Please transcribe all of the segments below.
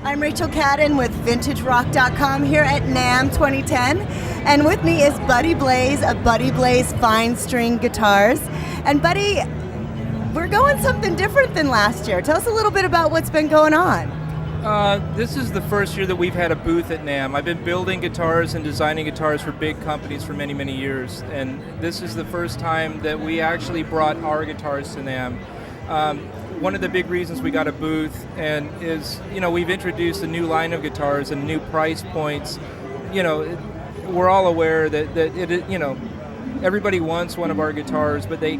I'm Rachel Cadden with VintageRock.com here at NAMM 2010. And with me is Buddy Blaze of Buddy Blaze Fine String Guitars. And Buddy, we're going something different than last year. Tell us a little bit about what's been going on. This is the first year that we've had a booth at NAMM. I've been building guitars and designing guitars for big companies for many, many years. And this is the first time that we actually brought our guitars to NAMM. One of the big reasons we got a booth and is, we've introduced a new line of guitars and new price points. We're all aware that everybody wants one of our guitars, but we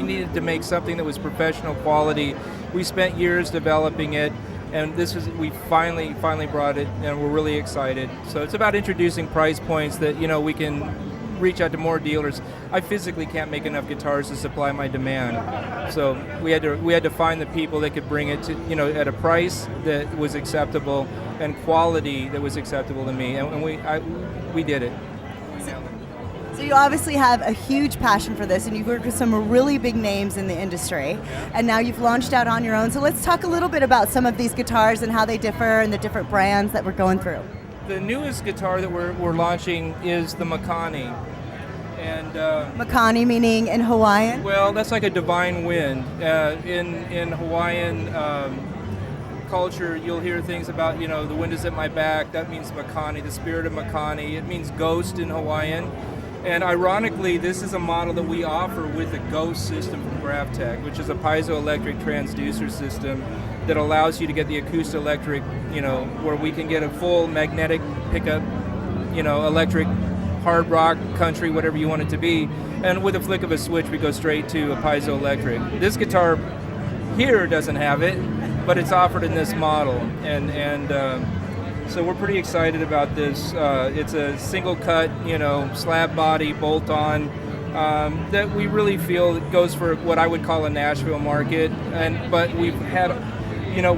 needed to make something that was professional quality. We spent years developing it, and we finally brought it, and we're really excited. So it's about introducing price points that, we can reach out to more dealers. I physically can't make enough guitars to supply my demand. So we had to find the people that could bring it to, at a price that was acceptable and quality that was acceptable to me, and we did it. So you obviously have a huge passion for this, and you've worked with some really big names in the industry, and now you've launched out on your own. So let's talk a little bit about some of these guitars and how they differ and the different brands that we're going through. The newest guitar that we're launching is the Makani. And Makani meaning in Hawaiian? Well, that's like a divine wind. In Hawaiian culture, you'll hear things about, the wind is at my back. That means Makani, the spirit of Makani. It means ghost in Hawaiian. And ironically, this is a model that we offer with a ghost system from GravTech, which is a piezoelectric transducer system that allows you to get the acoust-electric, where we can get a full magnetic pickup, electric, hard rock, country, whatever you want it to be. And with a flick of a switch, we go straight to a piezoelectric. This guitar here doesn't have it, but it's offered in this model. And so we're pretty excited about this. It's a single cut, slab body, bolt on, that we really feel goes for what I would call a Nashville market. But we've had,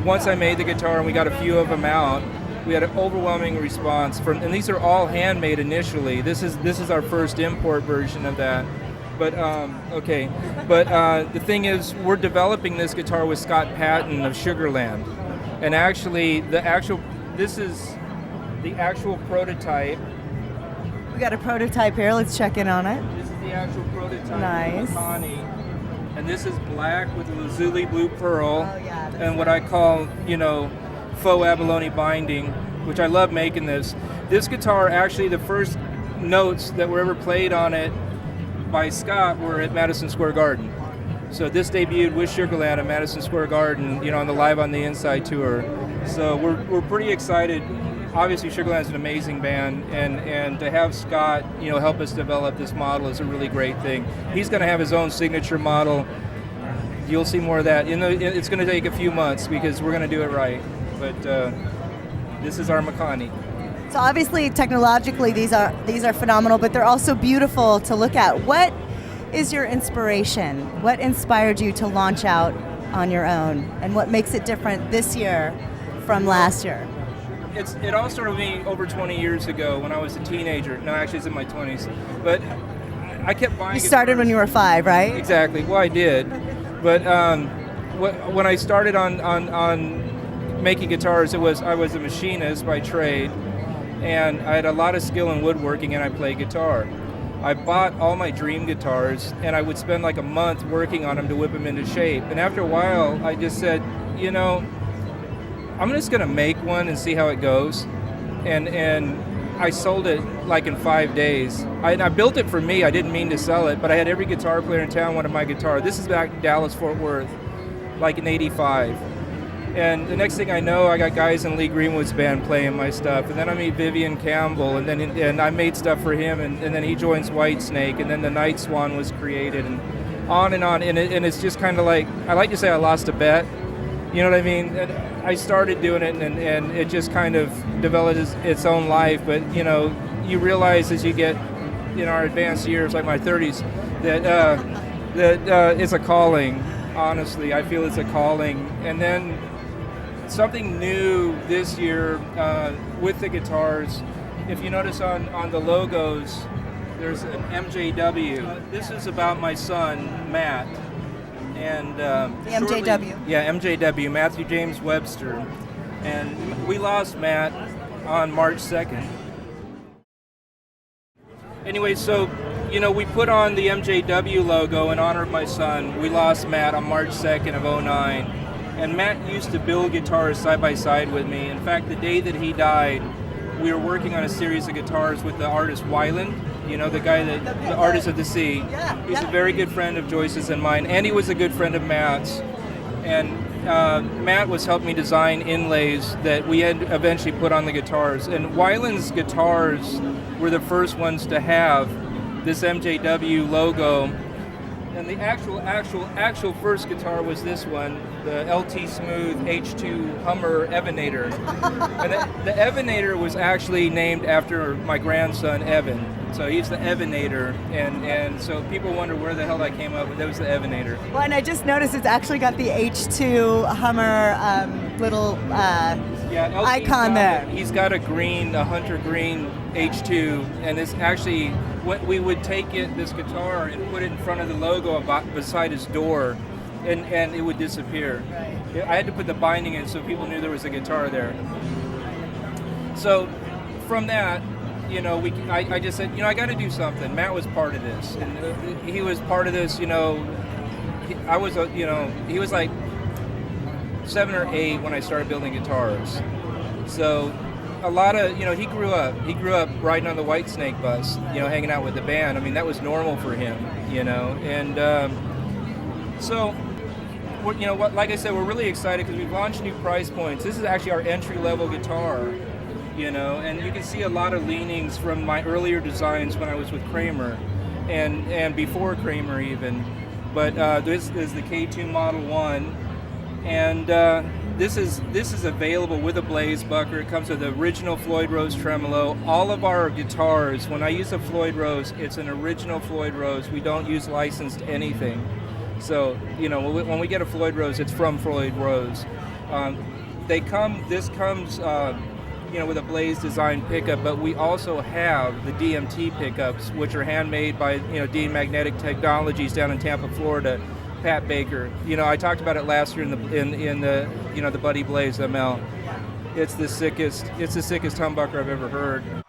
once I made the guitar and we got a few of them out, we had an overwhelming response and these are all handmade initially. This is our first import version of that. But the thing is, we're developing this guitar with Scott Patton of Sugarland, and actually this is the actual prototype. We got a prototype here. Let's check in on it. This is the actual prototype. Nice. Of Makani. And this is black with a lazuli blue pearl. Oh, yeah, and what I call, faux abalone binding, which I love making this. This guitar, actually, the first notes that were ever played on it by Scott were at Madison Square Garden. So this debuted with Sugarland at Madison Square Garden, on the Live on the Inside tour. So we're pretty excited. Obviously, Sugarland's an amazing band, and to have Scott, help us develop this model is a really great thing. He's going to have his own signature model. You'll see more of that. It's going to take a few months because we're going to do it right. But this is our Makani. So obviously, technologically, these are phenomenal, but they're also beautiful to look at. What is your inspiration? What inspired you to launch out on your own, and what makes it different this year from last year? It all started with me over 20 years ago when I was a teenager. No, actually, it's in my 20s. But I kept buying. You started guitars. when you were 5, right? Exactly. Well, I did. But when I started on making guitars, I was a machinist by trade, and I had a lot of skill in woodworking, and I played guitar. I bought all my dream guitars, and I would spend like a month working on them to whip them into shape. And after a while, I just said, I'm just going to make one and see how it goes. And I sold it like in 5 days. I built it for me. I didn't mean to sell it, but I had every guitar player in town wanted my guitar. This is back in Dallas, Fort Worth, like in '85. And the next thing I know, I got guys in Lee Greenwood's band playing my stuff. And then I meet Vivian Campbell, and I made stuff for him, and then he joins Whitesnake, and then the Night Swan was created, and on. And it's just kind of like, I like to say I lost a bet. You know what I mean? And I started doing it, and it just kind of developed its own life. But, you realize as you get in our advanced years, like my 30s, that it's a calling. Honestly, I feel it's a calling. And then something new this year with the guitars. If you notice on the logos, there's an MJW. This is about my son, Matt. And the MJW. Yeah, MJW, Matthew James Webster. And we lost Matt on March 2nd. Anyway, so, we put on the MJW logo in honor of my son. We lost Matt on March 2nd of '09. And Matt used to build guitars side by side with me. In fact, the day that he died, we were working on a series of guitars with the artist Weiland, the guy the artist of the sea. Yeah, He's a very good friend of Joyce's and mine, and he was a good friend of Matt's. And Matt was helping me design inlays that we had eventually put on the guitars. And Weiland's guitars were the first ones to have this MJW logo. And the actual first guitar was this one, the LT Smooth H2 Hummer Evanator. And the Evanator was actually named after my grandson, Evan. So he's the Evanator, and so people wonder where the hell that came up, but that was the Evanator. Well, and I just noticed it's actually got the H2 Hummer little icon there. He's got a hunter green H2, and it's actually, we would take this guitar and put it in front of the logo beside his door, and it would disappear. Right. I had to put the binding in so people knew there was a guitar there. So from that, I just said, I got to do something. Matt was part of this, and he was part of this. He was like 7 or 8 when I started building guitars. So a lot of, he grew up riding on the Whitesnake bus, hanging out with the band. I mean, that was normal for him, and so. Like I said, we're really excited because we've launched new price points. This is actually our entry-level guitar. And you can see a lot of leanings from my earlier designs when I was with Kramer, and before Kramer even. But this is the K2 Model 1, and this is available with a blaze bucker. It comes with the original Floyd Rose tremolo. All of our guitars, when I use a Floyd Rose, it's an original Floyd Rose. We don't use licensed anything. So, when we get a Floyd Rose, it's from Floyd Rose. This comes with a Blaze design pickup, but we also have the DMT pickups, which are handmade by D Magnetic Technologies down in Tampa, Florida. Pat Baker. I talked about it last year in the Buddy Blaze ML. It's the sickest humbucker I've ever heard.